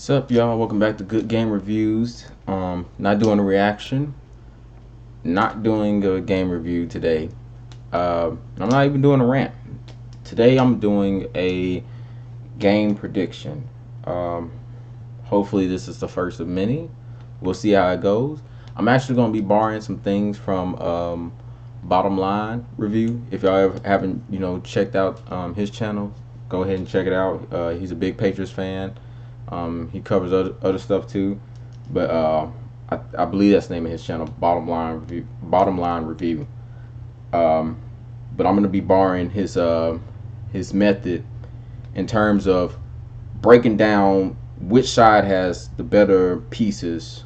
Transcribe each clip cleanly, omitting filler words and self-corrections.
What's up, y'all? Welcome back to Good Game Reviews. Not doing a reaction, not doing a game review today. I'm not even doing a rant. Today, I'm doing a game prediction. Um, Hopefully, this is the first of many. We'll see how it goes. I'm actually going to be borrowing some things from Bottom Line Review. If y'all ever haven't, checked out his channel, go ahead and check it out. He's a big Patriots fan. He covers other stuff too, but I believe that's the name of his channel, Bottom Line Review. Bottom Line Review. Um, but I'm gonna be borrowing his method in terms of breaking down which side has the better pieces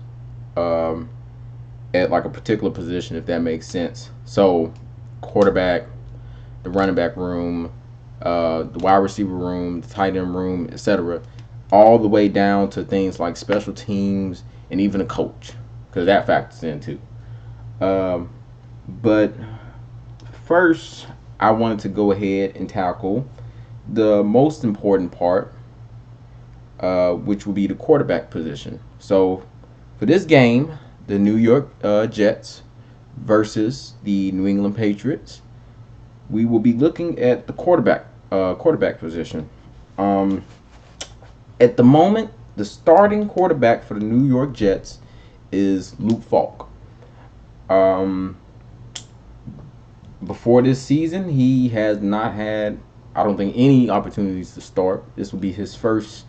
um, at like a particular position, if that makes sense. So, quarterback, the running back room, the wide receiver room, the tight end room, etc., all the way down to things like special teams and even a coach, because that factors in too. Um, but first, I wanted to go ahead and tackle the most important part, which will be the quarterback position. So, for this game, the New York Jets versus the New England Patriots, we will be looking at the quarterback position. Um, at the moment, the starting quarterback for the New York Jets is Luke Falk. Um, Before this season, he has not had, I don't think, any opportunities to start. This will be his first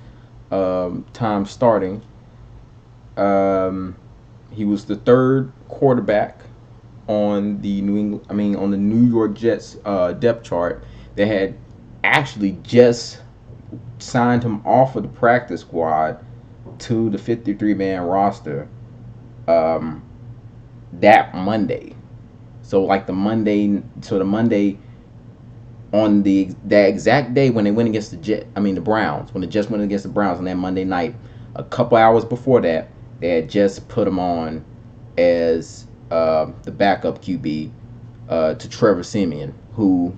time starting. Um, he was the third quarterback on the on the New York Jets depth chart. They had actually just signed him off of the practice squad to the 53-man roster um, that Monday. So like the Monday on that exact day when they went against the Browns, when the Jets went against the Browns on that Monday night, a couple hours before that, they had just put him on as the backup QB to Trevor Siemian, who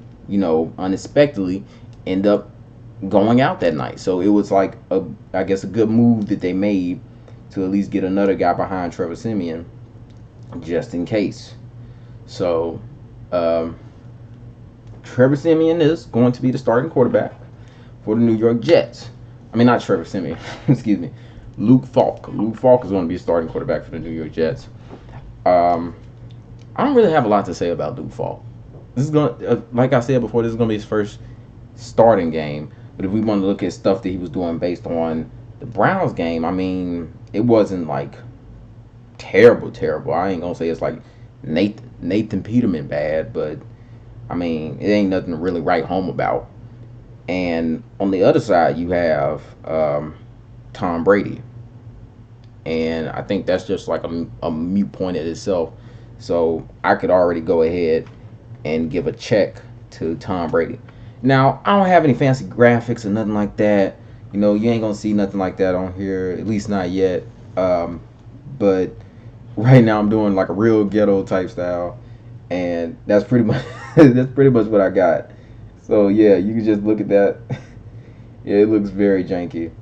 unexpectedly ended up going out that night. So it was like I guess a good move that they made to at least get another guy behind Trevor Siemian just in case. So um, Trevor Siemian is going to be the starting quarterback for the New York Jets. I mean, not Trevor Siemian. Excuse me. Luke Falk. Luke Falk is going to be a starting quarterback for the New York Jets. Um, I don't really have a lot to say about Luke Falk. This is going, like I said before, this is going to be his first starting game. But if we want to look at stuff that he was doing based on the Browns game, I mean, it wasn't like terrible, terrible. I ain't gonna say it's like Nathan Peterman bad, but I mean, it ain't nothing to really write home about. And on the other side, you have Tom Brady, and I think that's just like a mute point in itself. So I could already go ahead and give a check to Tom Brady. Now, I don't have any fancy graphics or nothing like that. You ain't gonna see nothing like that on here, at least not yet. But right now, I'm doing like a real ghetto type style, and that's pretty much that's pretty much what I got. So yeah, you can just look at that. Yeah, it looks very janky.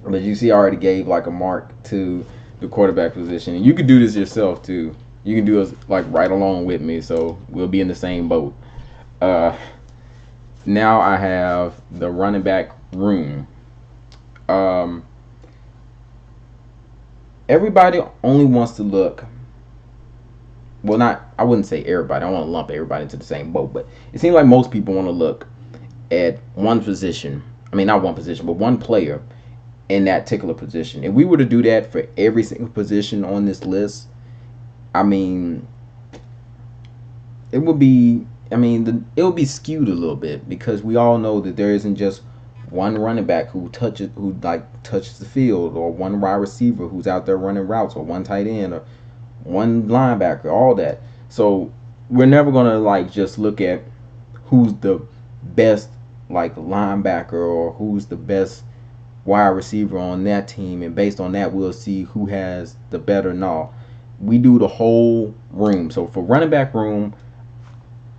But you see, I already gave like a mark to the quarterback position, and you can do this yourself too. You can do it like right along with me, so we'll be in the same boat. Uh, Now I have the running back room. Um, Everybody only wants to look. Well, not, I wouldn't say everybody. I don't want to lump everybody into the same boat, but it seems like most people want to look at one position. I mean, not one position, but one player in that particular position. If we were to do that for every single position on this list, I mean, it would be. I mean, it would be skewed a little bit because we all know that there isn't just one running back who touches the field, or one wide receiver who's out there running routes, or one tight end, or one linebacker, all that. So we're never gonna like just look at who's the best like linebacker or who's the best wide receiver on that team, and based on that we'll see who has the better. No, we do the whole room. So for running back room,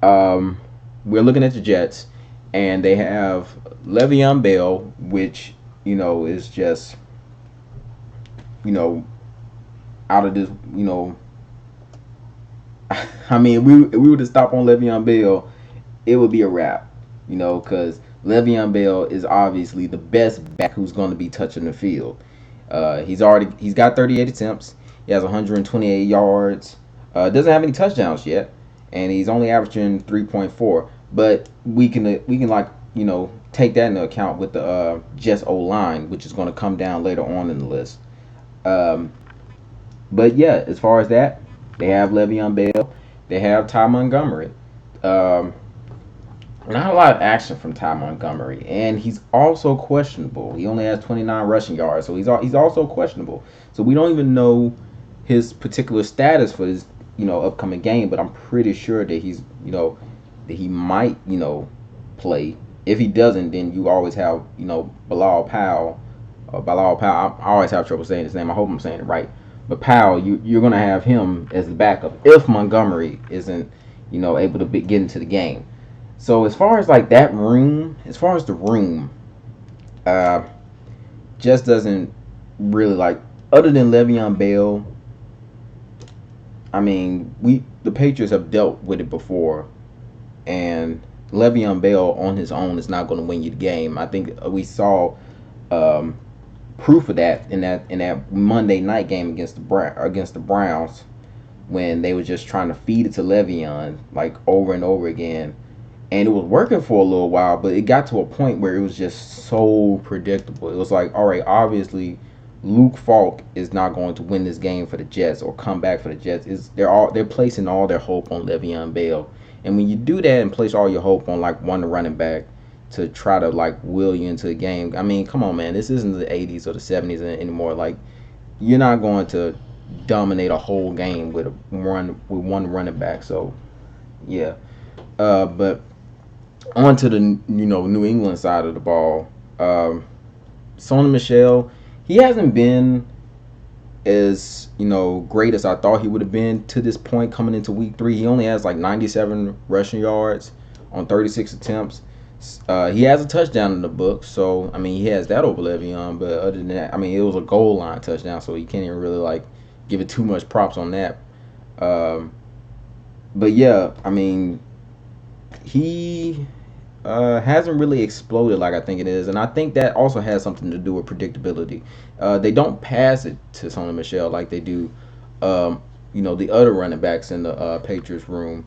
um, we're looking at the Jets, and they have Le'Veon Bell, which is just you know, out of this, you know, I mean, if we were to stop on Le'Veon Bell, it would be a wrap, you know, because Le'Veon Bell is obviously the best back who's going to be touching the field. He's got 38 attempts. He has 128 yards. Doesn't have any touchdowns yet, and he's only averaging 3.4. But we can like take that into account with the Jets O line, which is going to come down later on in the list. Um, but yeah, as far as that, they have Le'Veon Bell. They have Ty Montgomery. Um, Not a lot of action from Ty Montgomery, and he's also questionable. He only has 29 rushing yards, so he's also questionable. So we don't even know his particular status for his upcoming game, but I'm pretty sure that that he might play. If he doesn't, then you always have Bilal Powell. Bilal Powell. I always have trouble saying his name. I hope I'm saying it right. But Powell, you're gonna have him as the backup if Montgomery isn't able to get into the game. So as far as like that room, as far as the room, uh, just doesn't really like other than Le'Veon Bell. I mean, the Patriots have dealt with it before, and Le'Veon Bell on his own is not going to win you the game. I think we saw um, proof of that in that Monday night game against the Browns when they were just trying to feed it to Le'Veon like over and over again, and it was working for a little while, but it got to a point where it was just so predictable. It was like, all right, obviously Luke Falk is not going to win this game for the Jets or come back for the Jets. They're placing all their hope on Le'Veon Bell, and when you do that and place all your hope on like one running back to try to like will you into the game, I mean, come on, man, this isn't the '80s or the '70s anymore. Like, you're not going to dominate a whole game with one running back. So yeah, but on to the New England side of the ball. Sony Michel, he hasn't been as great as I thought he would have been to this point coming into week 3. He only has like 97 rushing yards on 36 attempts. He has a touchdown in the book, so I mean he has that over Le'Veon. But other than that, I mean it was a goal line touchdown, so you can't even really like give it too much props on that. Um, but yeah, I mean he hasn't really exploded like I think it is, and I think that also has something to do with predictability. They don't pass it to Sony Michel like they do, the other running backs in the Patriots room,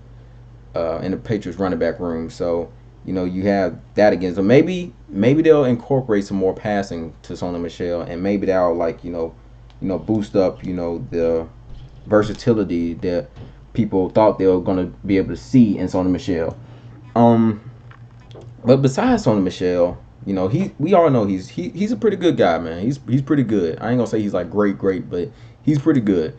in the Patriots running back room. So you have that again. So maybe they'll incorporate some more passing to Sony Michel, and maybe that'll like boost up the versatility that people thought they were gonna be able to see in Sony Michel. Um, but besides Sony Michel, we all know he's a pretty good guy, man. He's pretty good. I ain't gonna say he's like great, but he's pretty good.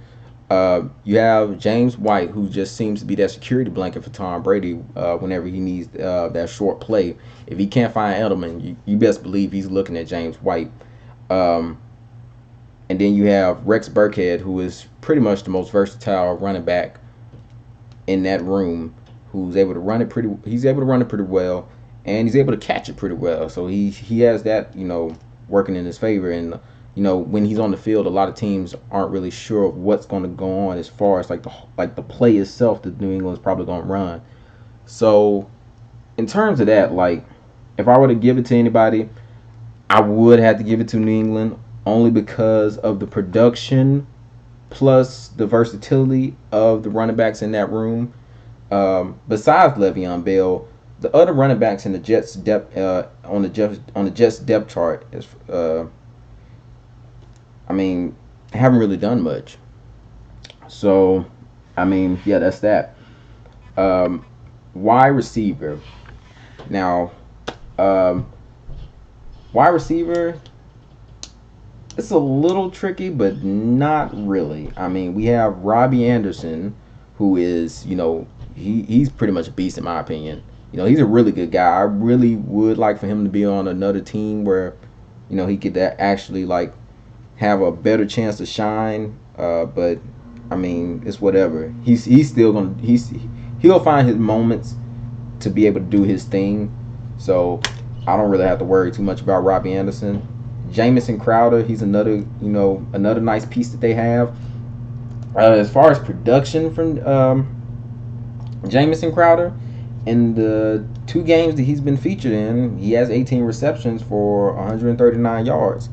You have James White, who just seems to be that security blanket for Tom Brady whenever he needs that short play. If he can't find Edelman, you best believe he's looking at James White. Um, and then you have Rex Burkhead, who is pretty much the most versatile running back in that room, who's able to run it pretty. He's able to run it pretty well, and he's able to catch it pretty well. So he has that working in his favor. And when he's on the field, a lot of teams aren't really sure of what's going to go on as far as like the play itself that New England's probably going to run. So in terms of that, like if I were to give it to anybody, I would have to give it to New England only because of the production plus the versatility of the running backs in that room. Besides Le'Veon Bell, the other running backs in the Jets depth on the Jets depth chart is, I mean, haven't really done much. So, I mean, yeah, that's that. Um, wide receiver. Now, um, wide receiver, it's a little tricky, but not really. I mean, we have Robbie Anderson, who is, he's pretty much a beast in my opinion. He's a really good guy. I really would like for him to be on another team where, he could actually like have a better chance to shine. But I mean, it's whatever. He's still gonna he'll find his moments to be able to do his thing. So I don't really have to worry too much about Robbie Anderson. Jamison Crowder, he's another another nice piece that they have. As far as production from Jamison Crowder, in the 2 games that he's been featured in, he has 18 receptions for 139 yards,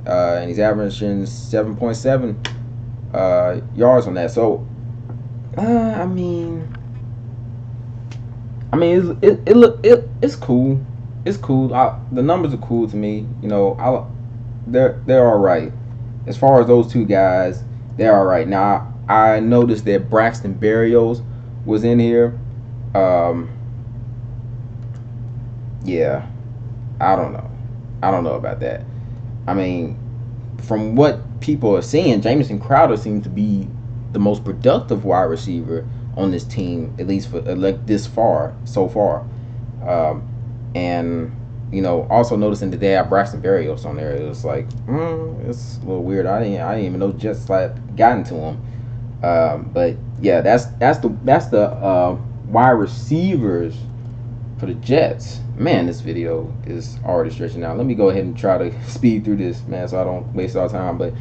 and he's averaging 7.7 yards on that. So, I mean, it's cool. It's cool. The numbers are cool to me. They're all right. As far as those 2 guys, they're all right. Now I noticed that Braxton Berrios was in here. Um, yeah, I don't know. I don't know about that. I mean, from what people are saying, Jamison Crowder seems to be the most productive wide receiver on this team, at least for like this far so far. Um, and also noticing that they have Braxton Berrios on there, it was like, it's a little weird. I didn't even know Jets had gotten to him. But yeah, that's the wide receivers for the Jets. Man, this video is already stretching out. Let me go ahead and try to speed through this, man, so I don't waste our time. But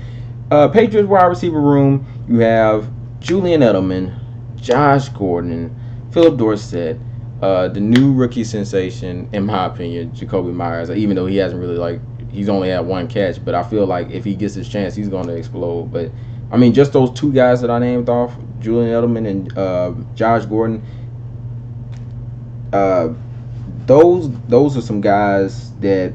Patriots wide receiver room, you have Julian Edelman, Josh Gordon, Philip Dorsett, the new rookie sensation, in my opinion, Jacoby Myers. Even though he hasn't really he's only had 1 catch, but I feel like if he gets his chance, he's going to explode. But I mean, just those 2 guys that I named off, Julian Edelman and Josh Gordon. Those are some guys that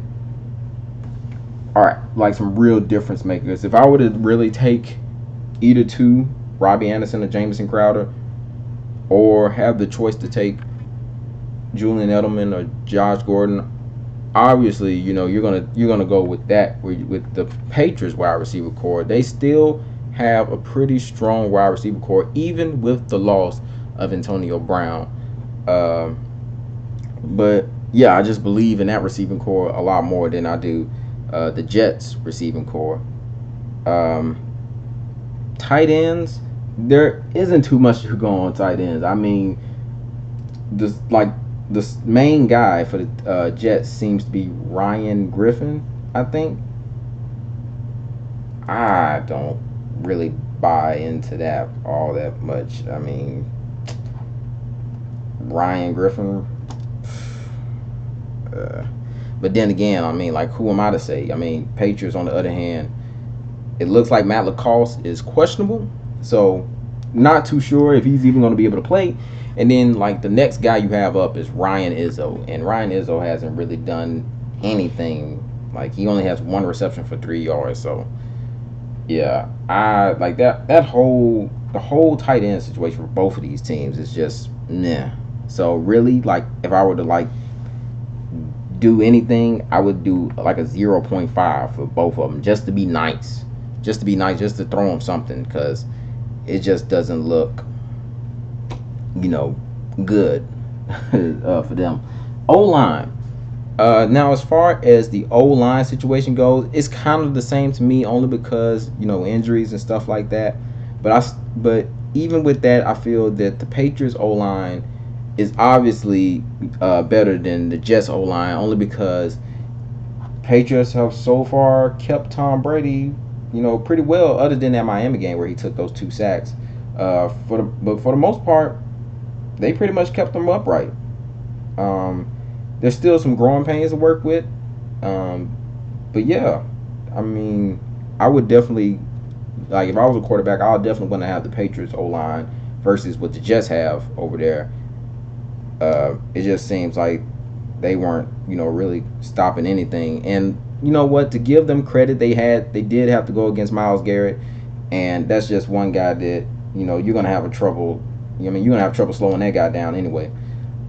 are like some real difference makers. If I were to really take either 2, Robbie Anderson or Jamison Crowder, or have the choice to take Julian Edelman or Josh Gordon, obviously you're gonna go with that with the Patriots wide receiver core. They still have a pretty strong wide receiver core, even with the loss of Antonio Brown. But yeah, I just believe in that receiving core a lot more than I do the Jets receiving core. Tight ends, there isn't too much to go on tight ends. I mean, the main guy for the Jets seems to be Ryan Griffin, I think. I don't really buy into that all that much. I mean, Ryan Griffin. But then again, I mean, like, who am I to say? I mean, Patriots, on the other hand, it looks like Matt Lacoste is questionable. So, not too sure if he's even going to be able to play. And then, like, the next guy you have up is Ryan Izzo. And Ryan Izzo hasn't really done anything. Like, he only has 1 reception for 3 yards. So, yeah, I like that. The whole tight end situation for both of these teams is just nah. So, really, like, if I were to, like, do anything, I would do like a 0.5 for both of them, just to be nice, just to throw them something, because it just doesn't look good for them. O-line, now as far as the O-line situation goes, it's kind of the same to me, only because injuries and stuff like that. But even with that, I feel that the Patriots O-line is obviously better than the Jets O-line, only because Patriots have so far kept Tom Brady, pretty well, other than that Miami game where he took those 2 sacks. But for the most part, they pretty much kept them upright. There's still some growing pains to work with, but yeah, I mean, I would definitely, like, if I was a quarterback, I would definitely want to have the Patriots O-line versus what the Jets have over there. It just seems like they weren't, really stopping anything. And you know what? To give them credit, they did have to go against Myles Garrett, and that's just one guy that you're gonna have trouble. You're gonna have trouble slowing that guy down anyway.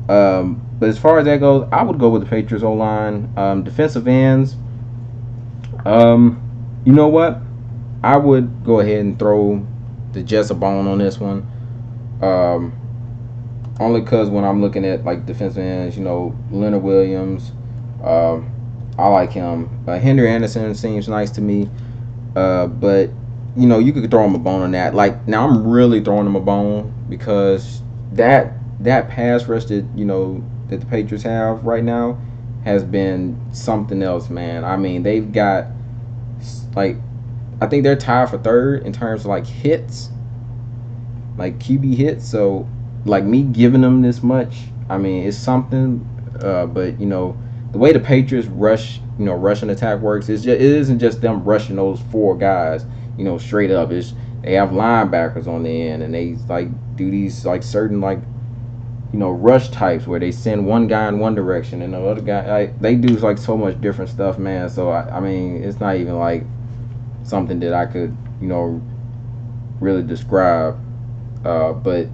But as far as that goes, I would go with the Patriots O-line. Defensive ends. You know what? I would go ahead and throw the Jets a bone on this one. Only because when I'm looking at like defensive ends, Leonard Williams, I like him. Henry Anderson seems nice to me, but you could throw him a bone on that. Like, now I'm really throwing him a bone because that pass rush that that the Patriots have right now has been something else, man. I mean, they've got Like, I think they're tied for third in terms of like hits, like QB hits. So, like me giving them this much, I mean, it's something. But the way the Patriots rushing attack works it isn't just them rushing those four guys, straight up. It's they have linebackers on the end, and they like do these like certain like rush types where they send one guy in one direction and the other guy they do like so much different stuff, man. So I mean, it's not even like something that I could really describe. But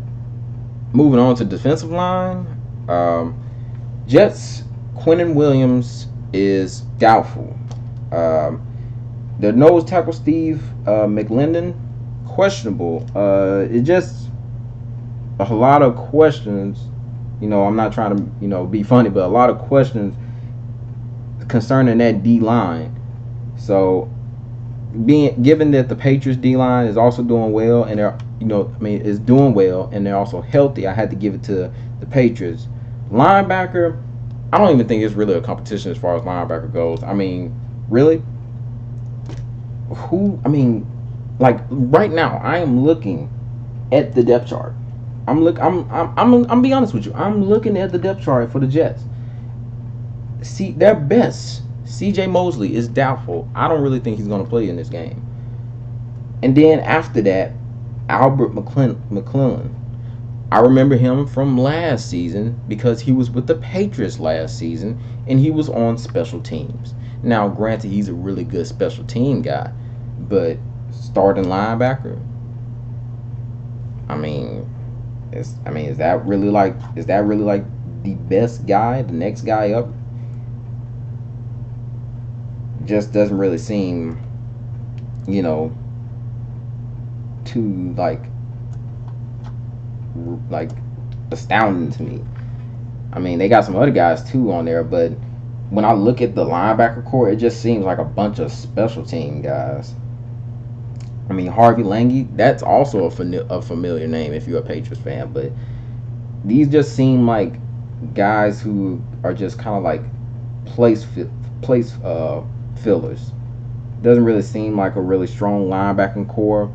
moving on to defensive line, Jets Quentin Williams is doubtful. Um, their nose tackle Steve McLendon questionable. It just a lot of questions. I'm not trying to be funny, but a lot of questions concerning that D line. So being given that the Patriots D line is also doing well and they're is doing well and they're also healthy, I had to give it to the Patriots. Linebacker, I don't even think it's really a competition as far as linebacker goes. I mean, really, who? I mean, like right now, I am looking at the depth chart. I'm be honest with you. I'm looking at the depth chart for the Jets. See, their best C.J. Mosley is doubtful. I don't really think he's going to play in this game. And then after that, Albert McClellan. I remember him from last season because he was with the Patriots last season and he was on special teams. Now, granted, he's a really good special team guy, but starting linebacker, I mean, is that really like the best guy, the next guy up? Just doesn't really seem, too like astounding to me. I mean, they got some other guys too on there, but when I look at the linebacker core, it just seems like a bunch of special team guys. I mean, Harvey Lange, that's also a familiar name if you're a Patriots fan, but these just seem like guys who are just kind of like place fillers. Doesn't really seem like a really strong linebacking core.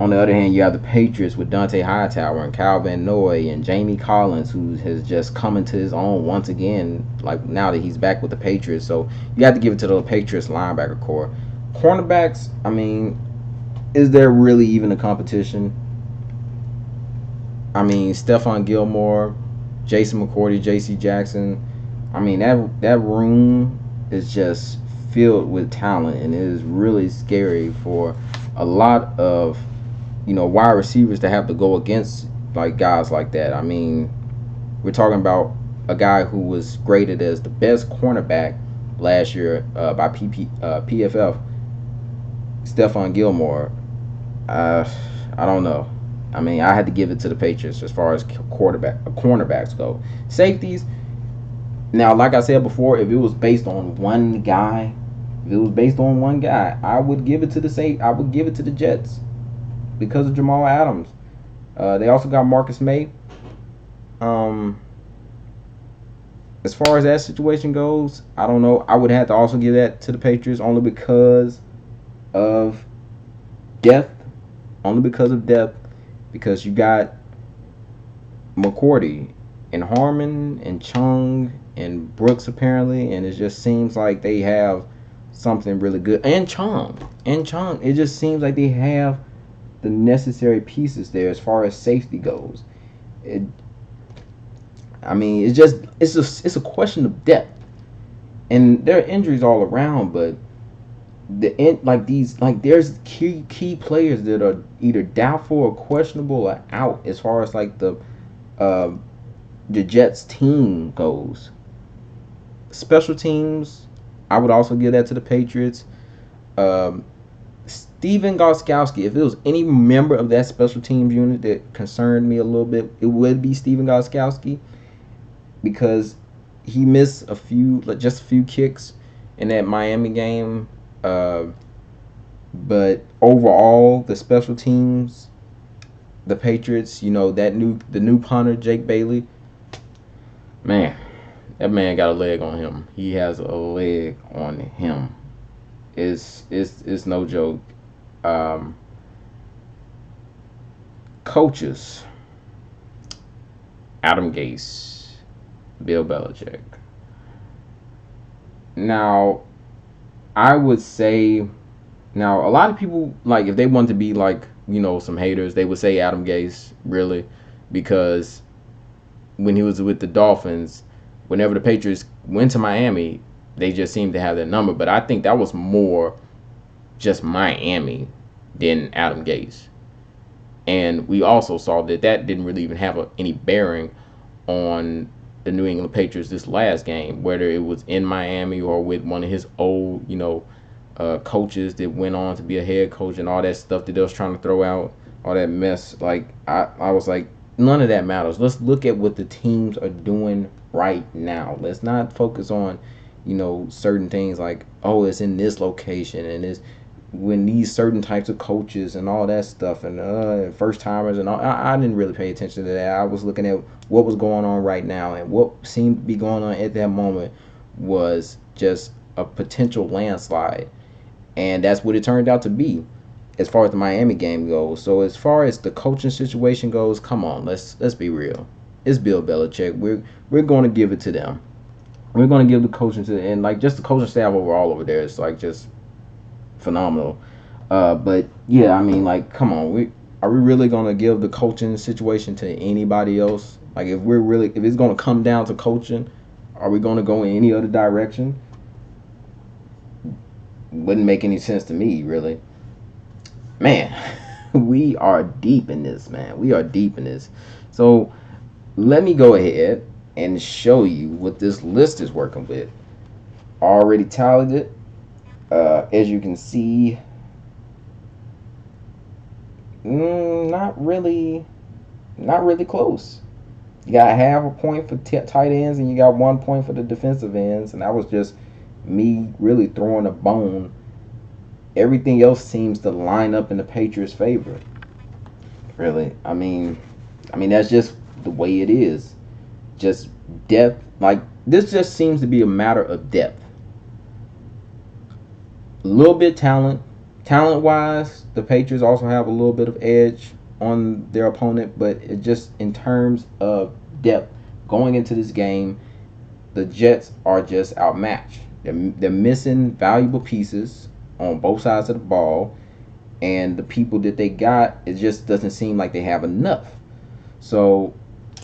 On the other hand, you have the Patriots with Dante Hightower and Kyle Van Noy and Jamie Collins, who has just come into his own once again, like now that he's back with the Patriots. So you have to give it to the Patriots linebacker core. Cornerbacks, I mean, is there really even a competition? I mean, Stephon Gilmore, Jason McCourty, J.C. Jackson. I mean, that room is just filled with talent, and it is really scary for a lot of wide receivers to have to go against like guys like that. I mean, we're talking about a guy who was graded as the best cornerback last year by PFF, Stephon Gilmore. I don't know. I mean, I had to give it to the Patriots as far as cornerbacks go. Safeties. Now, like I said before, if it was based on one guy, I would give it to the Jets because of Jamal Adams. They also got Marcus May. As far as that situation goes, I don't know. I would have to also give that to the Patriots only because of depth. Because you got McCourty and Harmon and Chung and Brooks apparently, and it just seems like they have something really good. And Chung, it just seems like they have the necessary pieces there as far as safety goes. It's a question of depth, and there are injuries all around, but there's key players that are either doubtful or questionable or out as far as like the Jets team goes. Special teams, I would also give that to the Patriots. Steven Gostkowski, if it was any member of that special teams unit that concerned me a little bit, it would be Steven Gostkowski because he missed just a few kicks in that Miami game. But overall, the special teams, the Patriots, the new punter Jake Bailey, man, that man got a leg on him. He has a leg on him. It's no joke. Um, Coaches: Adam Gase, Bill Belichick. Now, I would say now a lot of people, like, if they want to be like, some haters, they would say Adam Gase, really, because when he was with the Dolphins, whenever the Patriots went to Miami, they just seemed to have their number. But I think that was more just Miami than Adam Gase. And we also saw that that didn't really even have any bearing on the New England Patriots this last game, whether it was in Miami or with one of his old, coaches that went on to be a head coach and all that stuff that they was trying to throw out, all that mess. Like, I was like, none of that matters. Let's look at what the teams are doing right now. Let's not focus on, certain things like, oh, it's in this location and it's when these certain types of coaches and all that stuff and first timers and all. I didn't really pay attention to that. I was looking at what was going on right now, and what seemed to be going on at that moment was just a potential landslide, and that's what it turned out to be as far as the Miami game goes. So as far as the coaching situation goes, come on, let's be real. It's Bill Belichick. We're going to give it to them. We're going to give the coaching to, and like, just the coaching staff overall over there. It's like just phenomenal. But yeah, I mean, like, come on, we really gonna give the coaching situation to anybody else? Like, if it's gonna come down to coaching, are we gonna go in any other direction? Wouldn't make any sense to me, really. Man, we are deep in this, man. We are deep in this. So let me go ahead and show you what this list is working with. Already tallied it. As you can see, not really close. You got half a point for tight ends, and you got 1 point for the defensive ends, and that was just me really throwing a bone. Everything else seems to line up in the Patriots' favor. Really, I mean that's just the way it is. Just depth. Like, this just seems to be a matter of depth. A little bit talent wise, the Patriots also have a little bit of edge on their opponent, but it just, in terms of depth going into this game, the Jets are just outmatched. They're missing valuable pieces on both sides of the ball, and the people that they got, it just doesn't seem like they have enough. So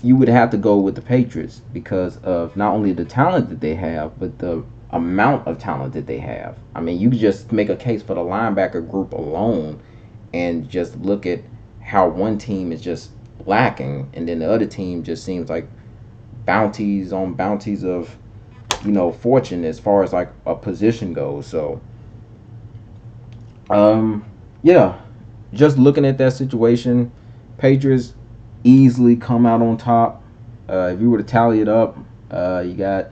you would have to go with the Patriots because of not only the talent that they have, but the amount of talent that they have. I mean, you could just make a case for the linebacker group alone and just look at how one team is just lacking, and then the other team just seems like bounties on bounties of, fortune as far as like a position goes. So, yeah, just looking at that situation, Patriots easily come out on top. If you were to tally it up, you got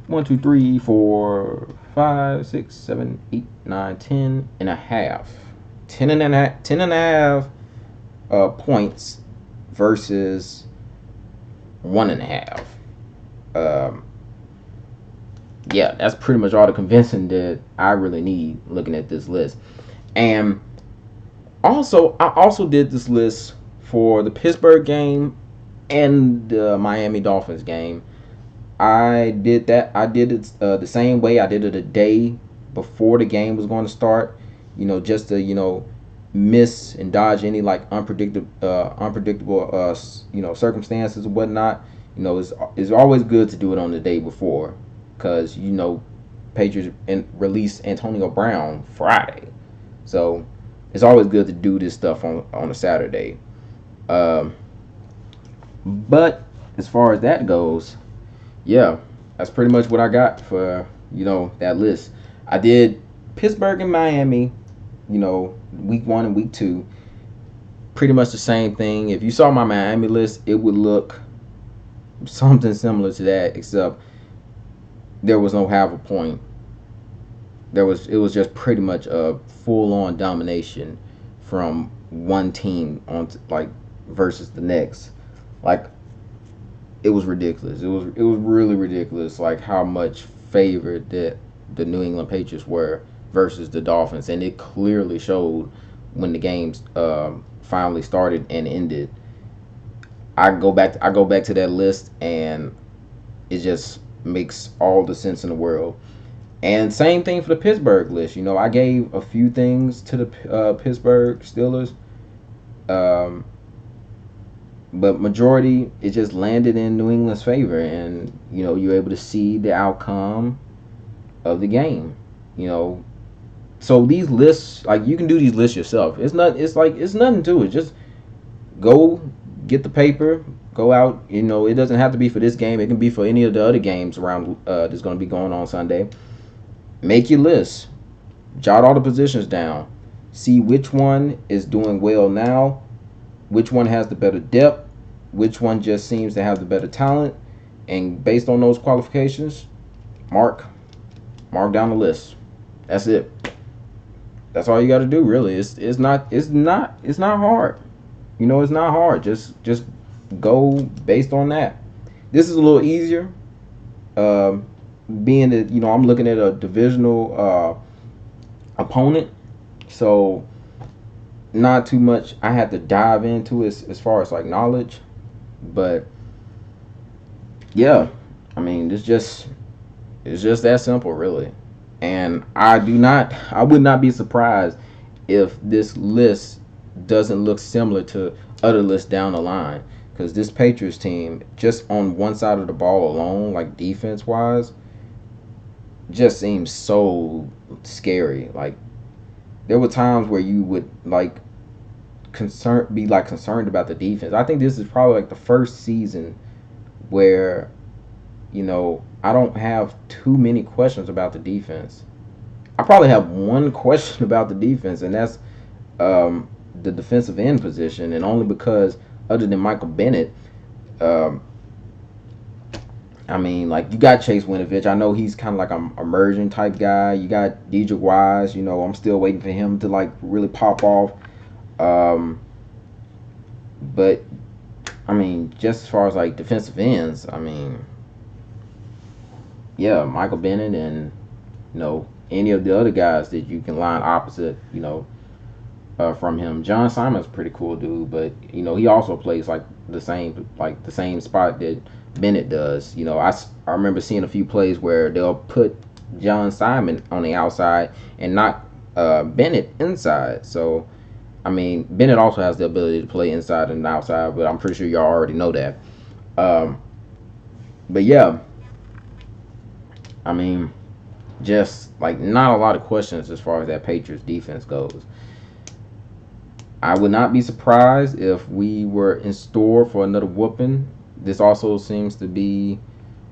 1, 2, 3, 4, 5, 6, 7, 8, 9, 10 and a half. 10 and a half points versus 1.5. Yeah, that's pretty much all the convincing that I really need looking at this list. And also, I also did this list for the Pittsburgh game and the Miami Dolphins game. I did that. I did it the same way. I did it a day before the game was going to start. Just to miss and dodge any like unpredictable circumstances and whatnot. It's always good to do it on the day before, because Patriots release Antonio Brown Friday, so it's always good to do this stuff on a Saturday. But as far as that goes, yeah, that's pretty much what I got for that list. I did Pittsburgh and Miami, week 1 and week 2, pretty much the same thing. If you saw my Miami list, it would look something similar to that, except there was no half a point. It was just pretty much a full on domination from one team on like versus the next. Like, it was ridiculous. It was really ridiculous, like how much favored that the New England Patriots were versus the Dolphins, and it clearly showed when the games finally started and ended. I go back to that list, and it just makes all the sense in the world. And same thing for the Pittsburgh list. You know, I gave a few things to the Pittsburgh Steelers, um, but majority it just landed in New England's favor, and you know you're able to see the outcome of the game. You know, so these lists, like you can do these lists yourself. It's not. It's like it's nothing to it. Just go get the paper. Go out. You know, it doesn't have to be for this game. It can be for any of the other games around that's going to be going on Sunday. Make your list. Jot all the positions down. See which one is doing well now. Which one has the better depth. Which one just seems to have the better talent. And based on those qualifications, mark down the list. That's it. That's all you got to do, really. It's not hard. You know, it's not hard. Just go based on that. This is a little easier. Um, Being that I'm looking at a divisional opponent, so not too much I had to dive into as far as like knowledge, but yeah, I mean it's just that simple, really. And I would not be surprised if this list doesn't look similar to other lists down the line, because this Patriots team, just on one side of the ball alone, like defense wise, just seems so scary. Like there were times where you would like concerned about the defense. I think this is probably like the first season where I don't have too many questions about the defense. I probably have one question about the defense, and that's the defensive end position, and only because other than Michael Bennett, um, I mean, like you got Chase Winovich. I know he's kind of like an emerging type guy. You got Dedrick Wise. I'm still waiting for him to like really pop off. Um, but I mean, just as far as like defensive ends, I mean, yeah, Michael Bennett and any of the other guys that you can line opposite, from him. John Simon's a pretty cool dude, but he also plays like the same spot that Bennett does. I remember seeing a few plays where they'll put John Simon on the outside and not Bennett inside. So I mean, Bennett also has the ability to play inside and outside, but I'm pretty sure y'all already know that. Um, but yeah, I mean, just like not a lot of questions as far as that Patriots defense goes. I would not be surprised if we were in store for another whooping. This also seems to be,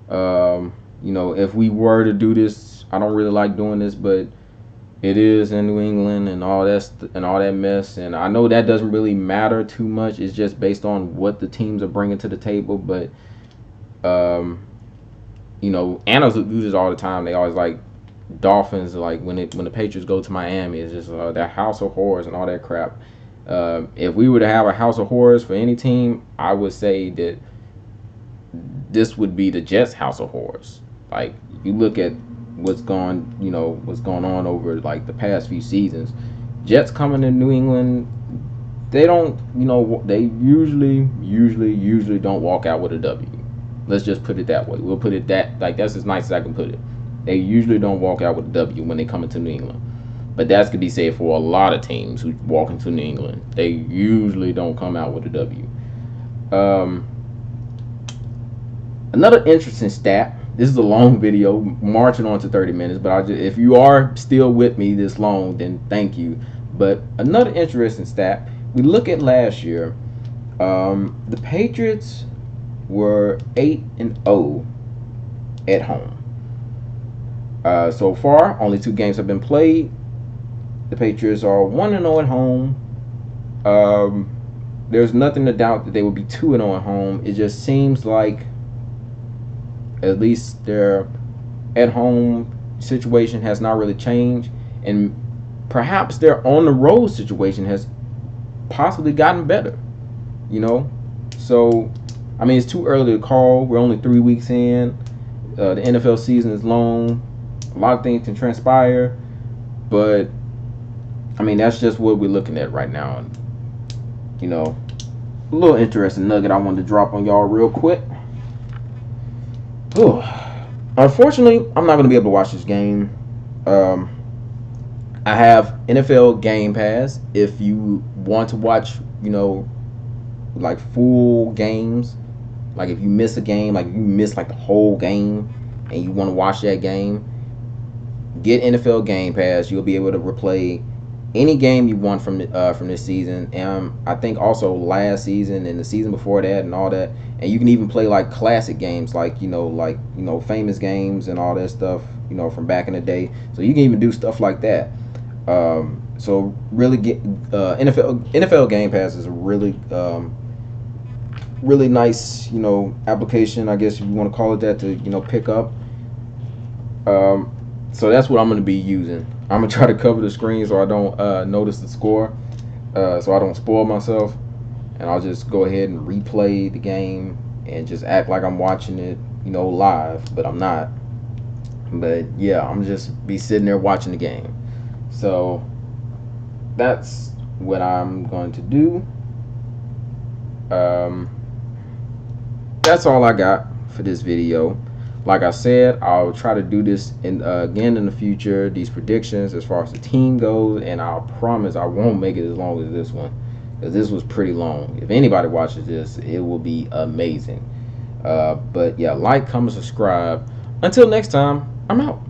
if we were to do this, I don't really like doing this, but it is in New England and all that mess. And I know that doesn't really matter too much. It's just based on what the teams are bringing to the table. But um, analysts do this all the time. They always like Dolphins, like when the Patriots go to Miami, it's just that house of horrors and all that crap. If we were to have a house of horrors for any team, I would say that this would be the Jets' house of horrors. Like you look at what's going on over like the past few seasons. Jets coming to New England, they don't, they usually don't walk out with a W. Let's just put it that way. We'll put it that's as nice as I can put it. They usually don't walk out with a W when they come into New England. But that's could be said for a lot of teams who walk into New England. They usually don't come out with a W. Another interesting stat. This is a long video, marching on to 30 minutes. But if you are still with me this long, then thank you. But another interesting stat. We look at last year. The Patriots were 8-0 at home. So far, only 2 games have been played. The Patriots are 1-0 at home. There's nothing to doubt that they would be 2-0 at home. It just seems like at least their at-home situation has not really changed, and perhaps their on-the-road situation has possibly gotten better. So I mean, it's too early to call. We're only 3 weeks in. The NFL season is long. A lot of things can transpire. But I mean, that's just what we're looking at right now. And you know, a little interesting nugget I wanted to drop on y'all real quick. Whew. Unfortunately, I'm not going to be able to watch this game. Um, I have NFL Game Pass. If you want to watch, like full games, like if you miss a game, like if you miss like the whole game, and you want to watch that game, get NFL Game Pass. You'll be able to replay any game you want from this season, and I think also last season and the season before that and all that. And you can even play like classic games, like famous games and all that stuff, from back in the day. So you can even do stuff like that. So really get NFL Game Pass is a really nice application, I guess if you want to call it that, to pick up. Um, so that's what I'm going to be using. I'm gonna try to cover the screen so I don't notice the score, so I don't spoil myself, and I'll just go ahead and replay the game and just act like I'm watching it, live, but I'm not. But yeah, I'm just be sitting there watching the game. So that's what I'm going to do. Um, that's all I got for this video. Like I said, I'll try to do this again in the future, these predictions as far as the team goes, and I'll promise I won't make it as long as this one, because this was pretty long. If anybody watches this, it will be amazing. But yeah, like, comment, subscribe. Until next time, I'm out.